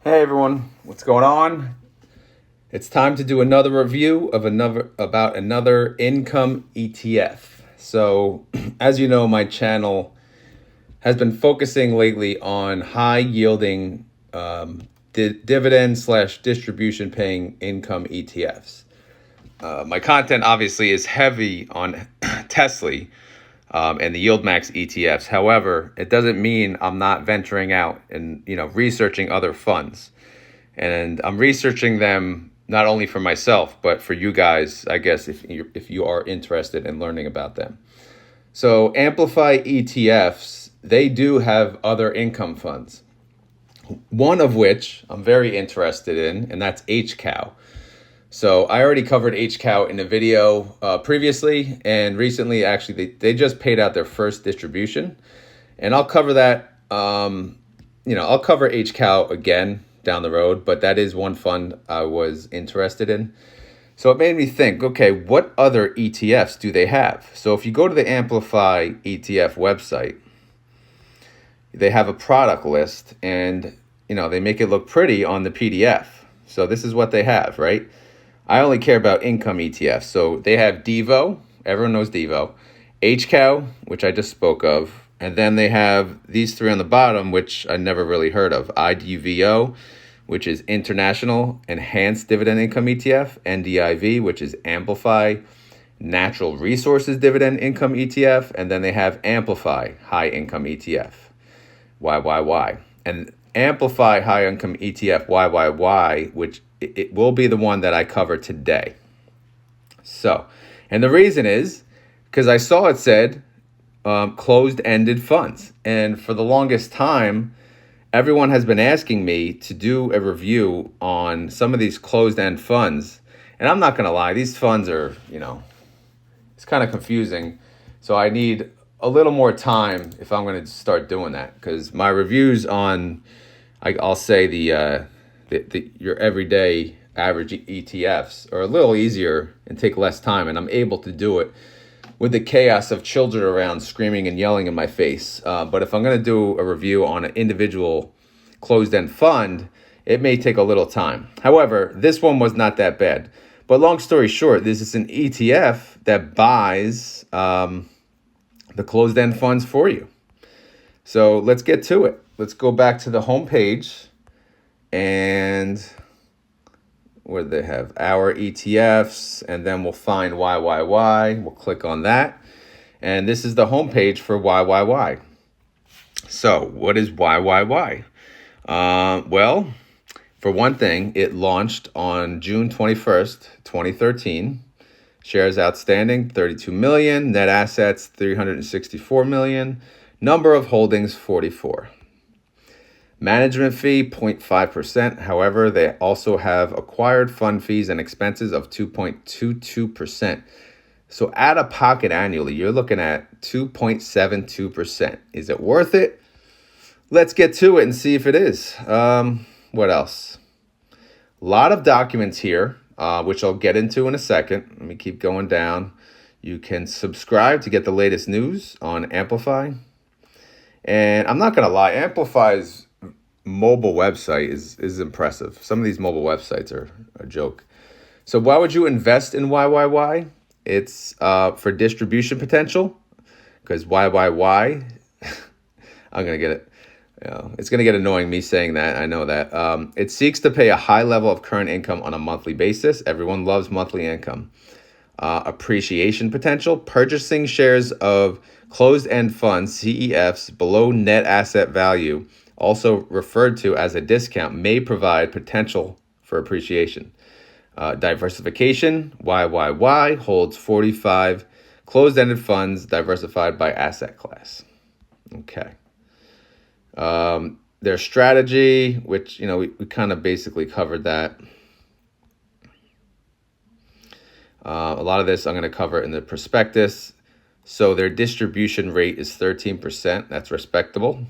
Hey everyone, what's going on? It's time to do another review of another income ETF. So, as you know, my channel has been focusing lately on high yielding dividend slash distribution paying income ETFs. My content obviously is heavy on Tesla and the Yield Max ETFs. However, it doesn't mean I'm not venturing out and researching other funds. And I'm researching them not only for myself, but for you guys, I guess, if you are interested in learning about them. So Amplify ETFs, they do have other income funds. One of which I'm very interested in, and that's HCOW. So I already covered HCOW in a video previously, and recently, actually, they just paid out their first distribution. And I'll cover that, I'll cover HCOW again down the road, but that is one fund I was interested in. So it made me think, okay, what other ETFs do they have? So if you go to the Amplify ETF website, they have a product list and, they make it look pretty on the PDF. So this is what they have, right? I only care about income ETFs. So they have Devo, everyone knows Devo, HCOW, which I just spoke of, and then they have these three on the bottom, which I never really heard of. IDVO, which is International Enhanced Dividend Income ETF, NDIV, which is Amplify Natural Resources Dividend Income ETF, and then they have Amplify High Income ETF, YYY. And Amplify High Income ETF, YYY, which it will be the one that I cover today. So, and the reason is because I saw it said closed-ended funds. And for the longest time, everyone has been asking me to do a review on some of these closed-end funds. And I'm not going to lie, these funds are, it's kind of confusing. So I need a little more time if I'm going to start doing that. Because my reviews on, I'll say your everyday average ETFs are a little easier and take less time. And I'm able to do it with the chaos of children around screaming and yelling in my face. But if I'm going to do a review on an individual closed-end fund, it may take a little time. However, this one was not that bad. But long story short, this is an ETF that buys the closed-end funds for you. So let's get to it. Let's go back to the home page, and where they have our ETFs, and then we'll find YYY. We'll click on that. And this is the homepage for YYY. So what is YYY? Well, for one thing, it launched on June 21st, 2013. Shares outstanding, 32 million. Net assets, 364 million. Number of holdings, 44. Management fee, 0.5%. However, they also have acquired fund fees and expenses of 2.22%. So out of pocket annually, you're looking at 2.72%. Is it worth it? Let's get to it and see if it is. What else? A lot of documents here, which I'll get into in a second. Let me keep going down. You can subscribe to get the latest news on Amplify. And I'm not going to lie, Amplify's mobile website is impressive. Some of these mobile websites are a joke. So why would you invest in YYY? It's for distribution potential, because YYY, I'm going to get it. It's going to get annoying me saying that. I know that. It seeks to pay a high level of current income on a monthly basis. Everyone loves monthly income. Appreciation potential. Purchasing shares of closed-end funds, CEFs, below net asset value, also referred to as a discount, may provide potential for appreciation. Diversification. YYY holds 45 closed-ended funds diversified by asset class. Okay. Their strategy, which, we kind of basically covered that. A lot of this I'm going to cover in the prospectus. So their distribution rate is 13%. That's respectable.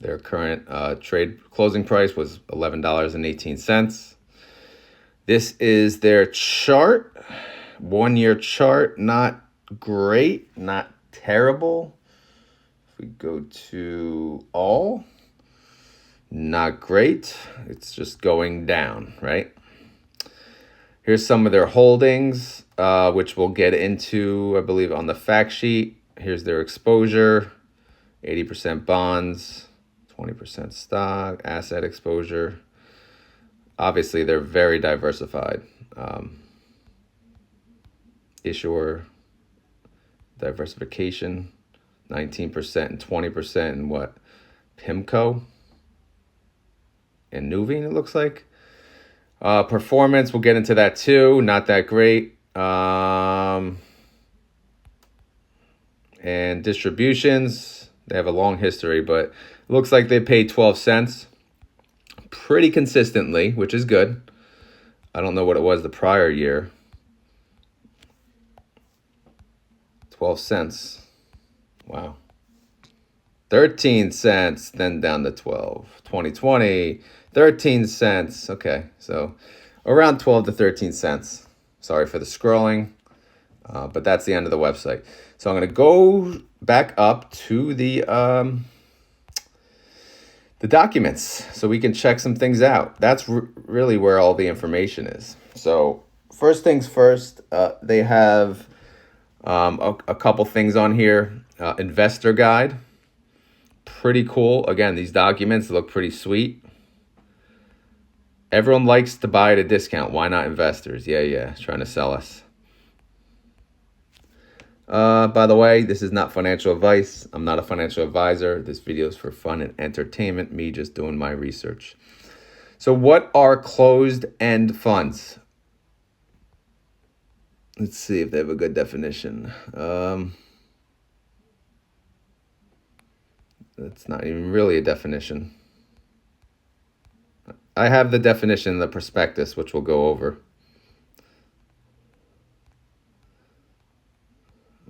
Their current trade closing price was $11.18. This is their chart, 1 year chart. Not great, not terrible. If we go to all, Not great. It's just going down, right? Here's some of their holdings, which we'll get into, I believe, on the fact sheet. Here's their exposure, 80% bonds, 20% stock, asset exposure. Obviously, they're very diversified. Issuer diversification, 19% and 20% in what? PIMCO and Nuveen, it looks like. Performance, we'll get into that too. Not that great. And distributions, they have a long history, but it looks like they paid 12 cents pretty consistently, which is good. I don't know what it was the prior year. 12 cents. Wow. 13 cents, then down to 12. 2020, 13 cents. Okay, so around 12 to 13 cents. Sorry for the scrolling, but that's the end of the website. So I'm going to go back up to the documents so we can check some things out. That's really where all the information is. So first things first, they have a couple things on here. Investor guide. Pretty cool. Again, these documents look pretty sweet. Everyone likes to buy at a discount. Why not investors? Yeah, trying to sell us. By the way, this is not financial advice. I'm not a financial advisor. This video is for fun and entertainment, me just doing my research. So what are closed-end funds? Let's see if they have a good definition. That's not even really a definition. I have the definition in the prospectus, which we'll go over.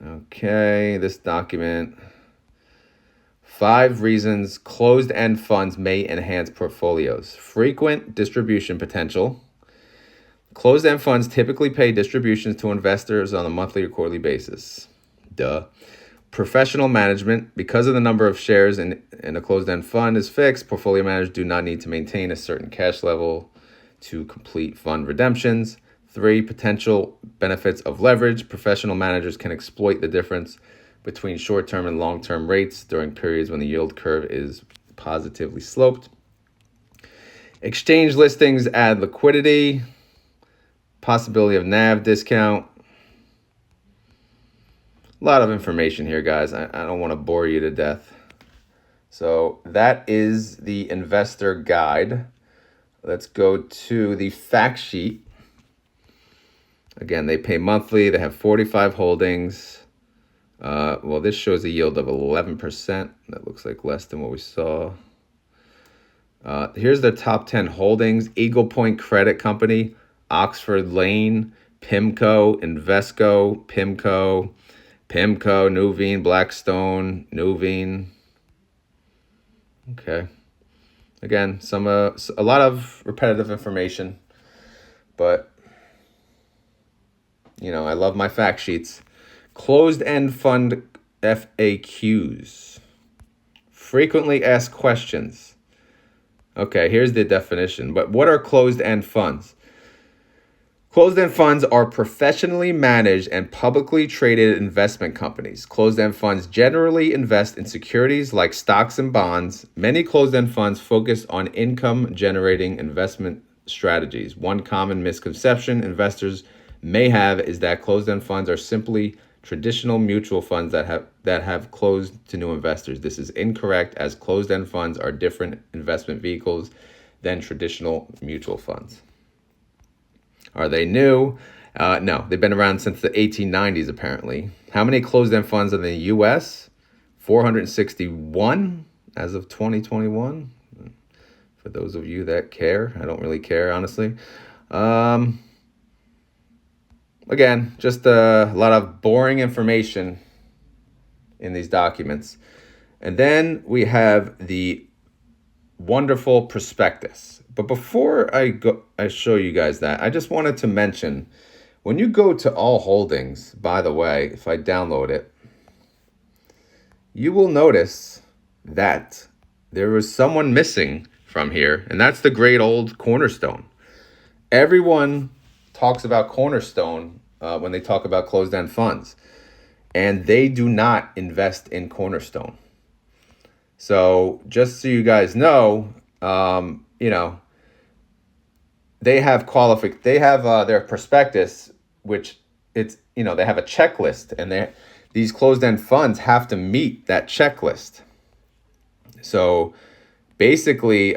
Okay, this document. 5 reasons closed-end funds may enhance portfolios. Frequent distribution potential. Closed-end funds typically pay distributions to investors on a monthly or quarterly basis. Duh. Professional management. Because of the number of shares in a closed-end fund is fixed, portfolio managers do not need to maintain a certain cash level to complete fund redemptions. 3, potential benefits of leverage. Professional managers can exploit the difference between short-term and long-term rates during periods when the yield curve is positively sloped. Exchange listings add liquidity. Possibility of NAV discount. A lot of information here, guys. I don't want to bore you to death. So that is the investor guide. Let's go to the fact sheet. Again, they pay monthly. They have 45 holdings. Well, this shows a yield of 11%. That looks like less than what we saw. Here's their top 10 holdings. Eagle Point Credit Company, Oxford Lane, PIMCO, Invesco, PIMCO, Nuveen, Blackstone, Nuveen. Okay. Again, a lot of repetitive information, but I love my fact sheets. Closed-end fund FAQs. Frequently asked questions. Okay, here's the definition. But what are closed-end funds? Closed-end funds are professionally managed and publicly traded investment companies. Closed-end funds generally invest in securities like stocks and bonds. Many closed-end funds focus on income-generating investment strategies. One common misconception investors may have is that closed-end funds are simply traditional mutual funds that have closed to new investors. This is incorrect, as closed-end funds are different investment vehicles than traditional mutual funds. Are they new? No, they've been around since the 1890s, apparently. How many closed-end funds are in the U.S.? 461 as of 2021. For those of you that care. I don't really care, honestly. Again, just a lot of boring information in these documents. And then we have the wonderful prospectus. But before I show you guys that, I just wanted to mention, when you go to All Holdings, by the way, if I download it, you will notice that there was someone missing from here, and that's the great old Cornerstone. Everyone talks about Cornerstone when they talk about closed-end funds, and they do not invest in Cornerstone. So just so you guys know, they have their prospectus, which they have a checklist, and these closed-end funds have to meet that checklist. So basically,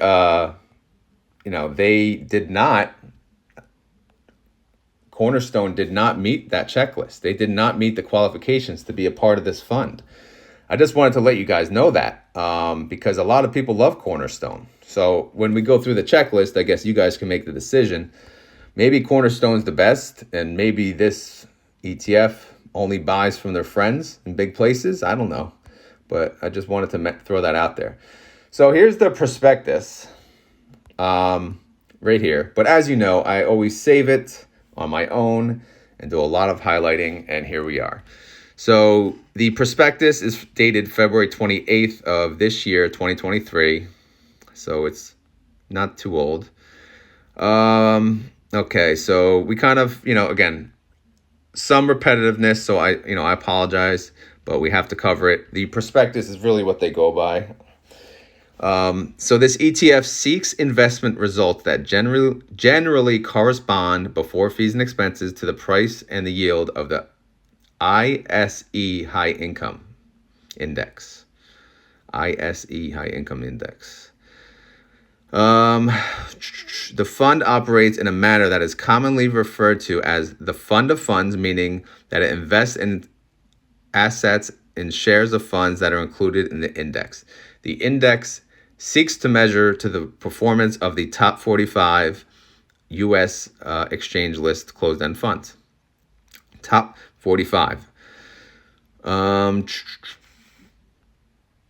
Cornerstone did not meet that checklist. They did not meet the qualifications to be a part of this fund. I just wanted to let you guys know that because a lot of people love Cornerstone. So when we go through the checklist, I guess you guys can make the decision. Maybe Cornerstone's the best, and maybe this ETF only buys from their friends in big places. I don't know, but I just wanted to throw that out there. So here's the prospectus right here. But as you know, I always save it on my own and do a lot of highlighting, and here we are. So the prospectus is dated February 28th of this year, 2023. So it's not too old. Okay, so we kind of, again, some repetitiveness, so I apologize, but we have to cover it. The prospectus is really what they go by. So this ETF seeks investment results that generally correspond before fees and expenses to the price and the yield of the ISE High Income Index. ISE High Income Index. The fund operates in a manner that is commonly referred to as the fund of funds, meaning that it invests in assets in shares of funds that are included in the index. The index seeks to measure to the performance of the top 45 U.S. exchange list closed-end funds. Top 45.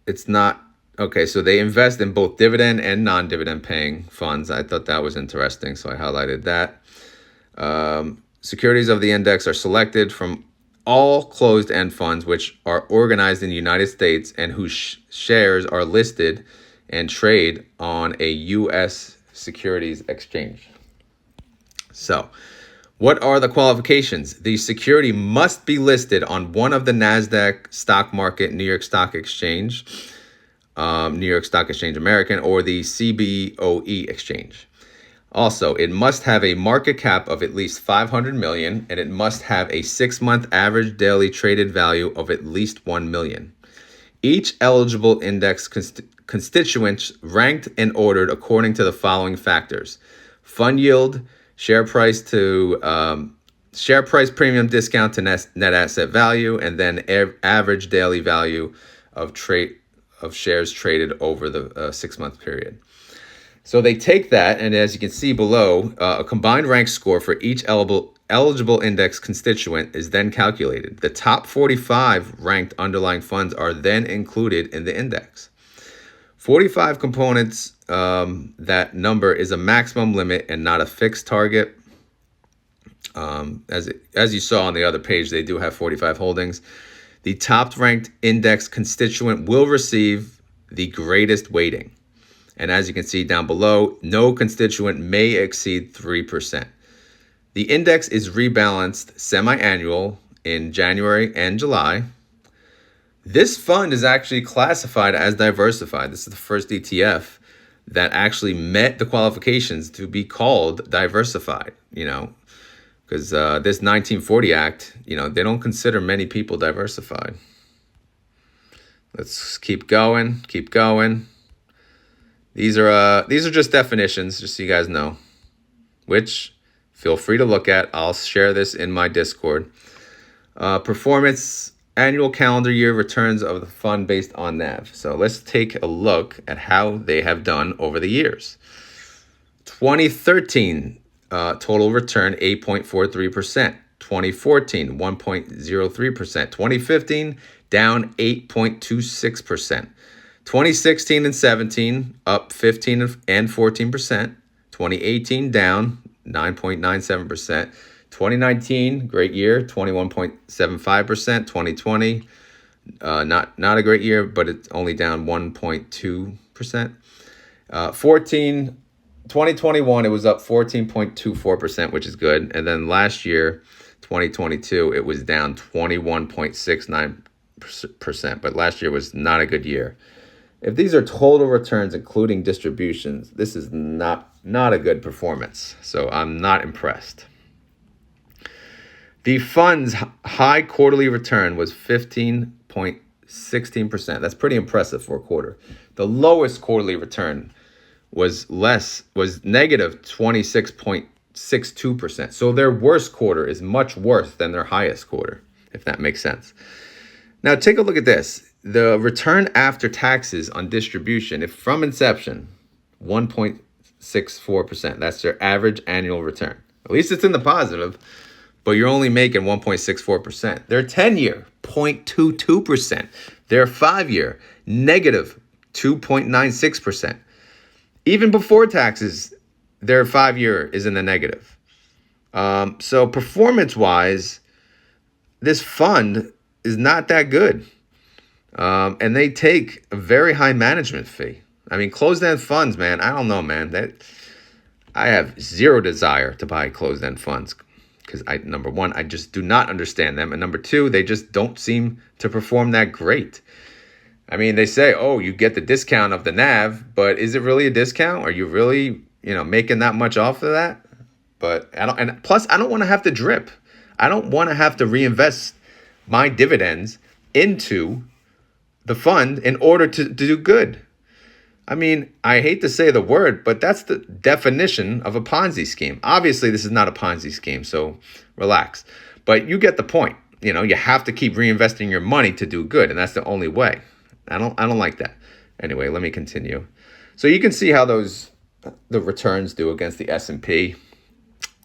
It's not okay. So they invest in both dividend and non-dividend paying funds. I thought that was interesting, so I highlighted that. Securities of the index are selected from all closed-end funds which are organized in the United States and whose shares are listed and trade on a U.S. securities exchange. So, what are the qualifications? The security must be listed on one of the NASDAQ stock market, New York Stock Exchange, New York Stock Exchange American, or the CBOE exchange. Also, it must have a market cap of at least 500 million, and it must have a 6-month average daily traded value of at least 1 million. Each eligible index constituents ranked and ordered according to the following factors: fund yield, share price premium discount to net asset value, and then average daily value of shares traded over the 6-month period. So they take that, and as you can see below, a combined rank score for each eligible index constituent is then calculated. The top 45 ranked underlying funds are then included in the index. 45 components, that number is a maximum limit and not a fixed target. As you saw on the other page, they do have 45 holdings. The top ranked index constituent will receive the greatest weighting. And as you can see down below, no constituent may exceed 3%. The index is rebalanced semi-annual in January and July. This fund is actually classified as diversified. This is the first ETF that actually met the qualifications to be called diversified, because this 1940 Act, they don't consider many people diversified. Let's keep going. These are just definitions, just so you guys know, which feel free to look at. I'll share this in my Discord. Performance annual calendar year returns of the fund based on NAV. So let's take a look at how they have done over the years. 2013 total return 8.43%. 2014 1.03%. 2015 down 8.26%. 2016 and 17 up 15 and 14%. 2018 down 9.97%. 2019 great year, 21.75%. 2020 not a great year, but it's only down 1.2%. 2021, it was up 14.24%, which is good. And then last year, 2022, it was down 21.69%. But last year was not a good year. If these are total returns, including distributions, this is not a good performance. So I'm not impressed. The fund's high quarterly return was 15.16%. That's pretty impressive for a quarter. The lowest quarterly return was negative 26.62%. So their worst quarter is much worse than their highest quarter, if that makes sense. Now take a look at this. The return after taxes on distribution, if from inception, 1.64%. That's their average annual return. At least it's in the positive, but you're only making 1.64%. Their 10-year, 0.22%. Their 5-year, negative 2.96%. Even before taxes, their 5-year is in the negative. So performance-wise, this fund is not that good. And they take a very high management fee. I mean, closed-end funds, man, I don't know, man. I have zero desire to buy closed-end funds because, number one, I just do not understand them. And number two, they just don't seem to perform that great. I mean, they say, oh, you get the discount of the NAV, but is it really a discount? Are you really, making that much off of that? But plus I don't want to have to drip. I don't want to have to reinvest my dividends into the fund in order to do good. I mean, I hate to say the word, but that's the definition of a Ponzi scheme. Obviously, this is not a Ponzi scheme, so relax. But you get the point. You have to keep reinvesting your money to do good, and that's the only way. I don't like that. Anyway, let me continue. So you can see how the returns do against the S&P.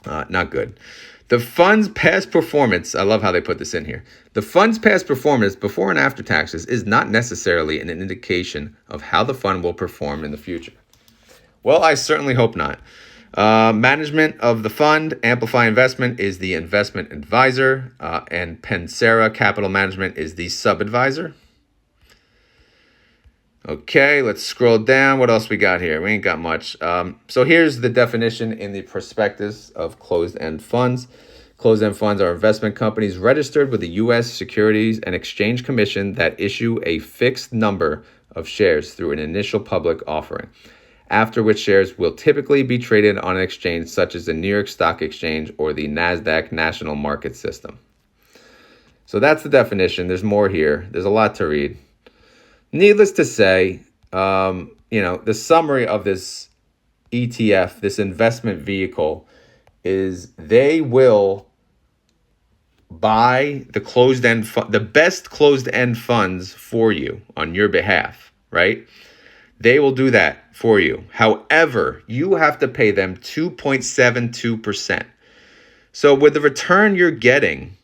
Not good. The fund's past performance, I love how they put this in here. The fund's past performance before and after taxes is not necessarily an indication of how the fund will perform in the future. Well, I certainly hope not. Management of the fund, Amplify Investment is the investment advisor, and Pensera Capital Management is the sub-advisor. Okay, let's scroll down. What else we got here? We ain't got much. So here's the definition in the prospectus of closed-end funds. Closed-end funds are investment companies registered with the U.S. Securities and Exchange Commission that issue a fixed number of shares through an initial public offering, after which shares will typically be traded on an exchange such as the New York Stock Exchange or the NASDAQ National Market System. So that's the definition. There's more here. There's a lot to read. Needless to say, the summary of this ETF, this investment vehicle, is they will buy the best closed-end funds for you on your behalf, right? They will do that for you. However, you have to pay them 2.72%. So with the return you're getting,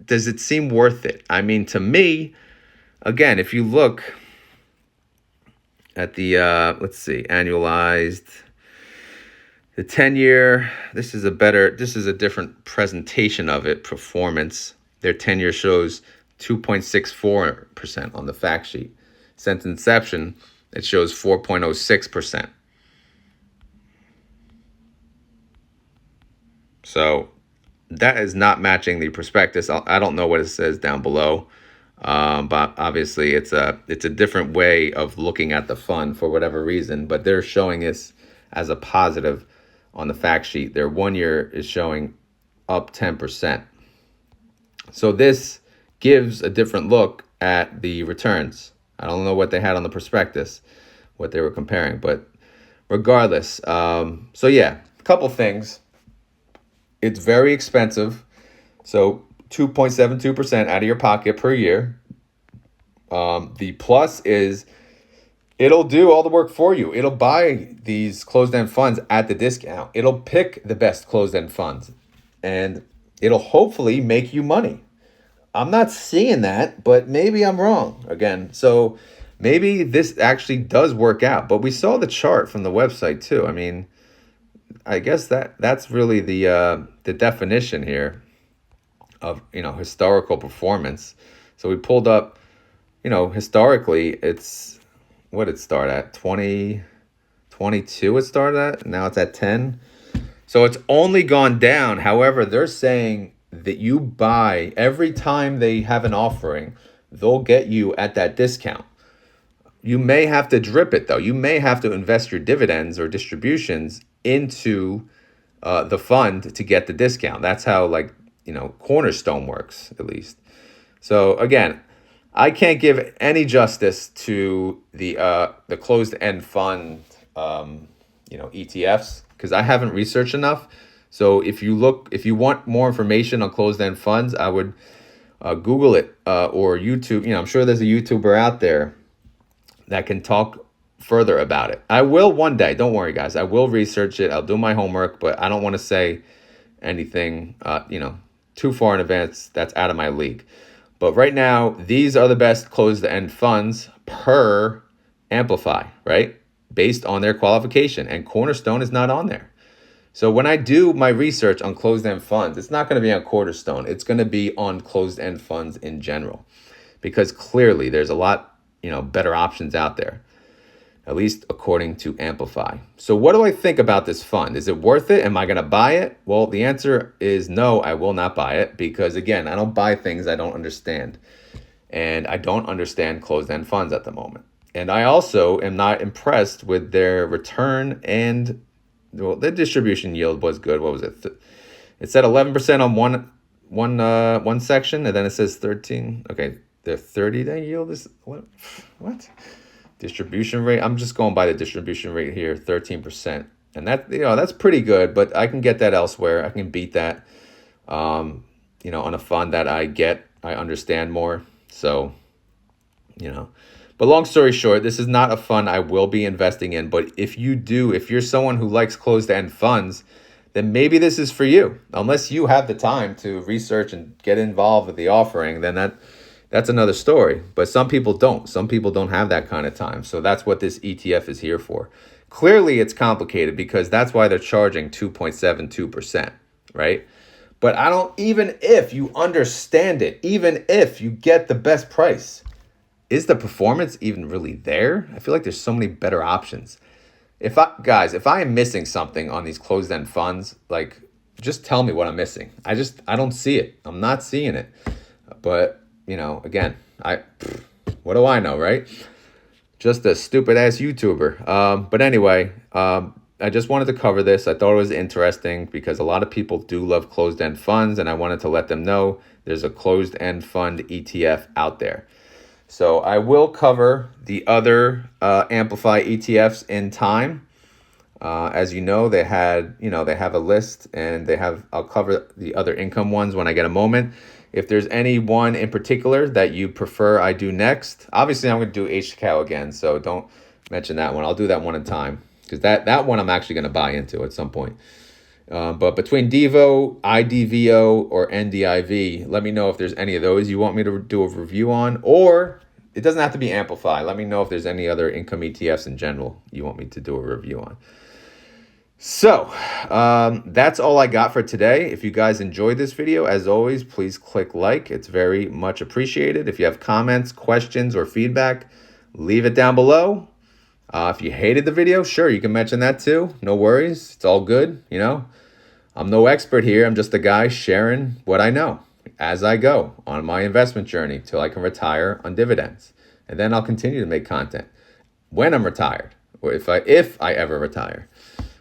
does it seem worth it? I mean, to me, again, if you look at the, annualized, the 10-year, this is a different presentation of it, performance. Their 10-year shows 2.64% on the fact sheet. Since inception, it shows 4.06%. So that is not matching the prospectus. I don't know what it says down below. But obviously it's a different way of looking at the fund for whatever reason, but they're showing this as a positive on the fact sheet. Their 1 year is showing up 10%. So this gives a different look at the returns. I don't know what they had on the prospectus, what they were comparing, but regardless. So yeah, a couple things. It's very expensive. So 2.72% out of your pocket per year. The plus is it'll do all the work for you. It'll buy these closed-end funds at the discount. It'll pick the best closed-end funds, and it'll hopefully make you money. I'm not seeing that, but maybe I'm wrong again. So maybe this actually does work out. But we saw the chart from the website too. I mean, I guess that's really the definition here of historical performance. So we pulled up, historically, it's what it started at 20. 22 it started at. Now it's at 10. So it's only gone down. However, they're saying that you buy every time they have an offering, they'll get you at that discount. You may have to drip it though. You may have to invest your dividends or distributions into the fund to get the discount. That's how, like, Cornerstone works, at least. So again, I can't give any justice to the closed-end fund ETFs because I haven't researched enough. So if you want more information on closed-end funds, I would Google it or YouTube. I'm sure there's a YouTuber out there that can talk further about it. I will one day. Don't worry, guys. I will research it. I'll do my homework, but I don't want to say anything, too far in advance. That's out of my league. But right now, these are the best closed-end funds per Amplify, right? Based on their qualification. And Cornerstone is not on there. So when I do my research on closed-end funds, it's not going to be on Cornerstone. It's going to be on closed-end funds in general. Because clearly, there's a lot better options out there, at least according to Amplify. So what do I think about this fund? Is it worth it? Am I going to buy it? Well, the answer is no, I will not buy it because, again, I don't buy things I don't understand. And I don't understand closed-end funds at the moment. And I also am not impressed with their return and, well, their distribution yield was good. What was it? It said 11% on one section, and then it says 13. Okay. Their 30-day yield is what? Distribution rate. I'm just going by the distribution rate here, 13%, and that's pretty good. But I can get that elsewhere. I can beat that, on a fund that I understand more. So, But long story short, this is not a fund I will be investing in. But if you're someone who likes closed-end funds, then maybe this is for you. Unless you have the time to research and get involved with the offering, then that's another story. But some people don't. Some people don't have that kind of time. So that's what this ETF is here for. Clearly, it's complicated because that's why they're charging 2.72%, right? But even if you understand it, even if you get the best price, is the performance even really there? I feel like there's so many better options. If I am missing something on these closed-end funds, like, just tell me what I'm missing. I don't see it. I'm not seeing it. But again, what do I know, right? Just a stupid ass YouTuber. But anyway, I just wanted to cover this. I thought it was interesting because a lot of people do love closed-end funds, and I wanted to let them know there's a closed-end fund ETF out there. So I will cover the other Amplify ETFs in time. As you know, they have a list, and I'll cover the other income ones when I get a moment. If there's any one in particular that you prefer I do next, obviously I'm going to do HCAO again, so don't mention that one. I'll do that one in time because that one I'm actually going to buy into at some point. But between Devo, IDVO, or NDIV, let me know if there's any of those you want me to do a review on, or it doesn't have to be Amplify. Let me know if there's any other income ETFs in general you want me to do a review on. So that's all I got for today. If you guys enjoyed this video, as always, please click like. It's very much appreciated. If you have comments, questions, or feedback, leave it down below. If you hated the video, sure, you can mention that too. No worries. It's all good. I'm no expert here. I'm just a guy sharing what I know as I go on my investment journey till I can retire on dividends. And then I'll continue to make content when I'm retired, or if I ever retire.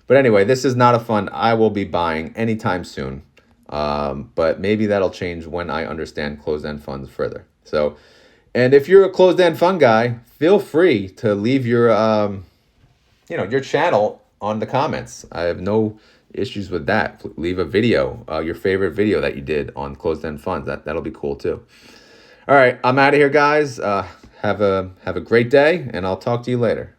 But anyway, this is not a fund I will be buying anytime soon. But maybe that'll change when I understand closed-end funds further. So, and if you're a closed-end fund guy, feel free to leave your channel on the comments. I have no issues with that. Leave a video, your favorite video that you did on closed-end funds. That'll be cool too. All right, I'm out of here, guys. Have a great day, and I'll talk to you later.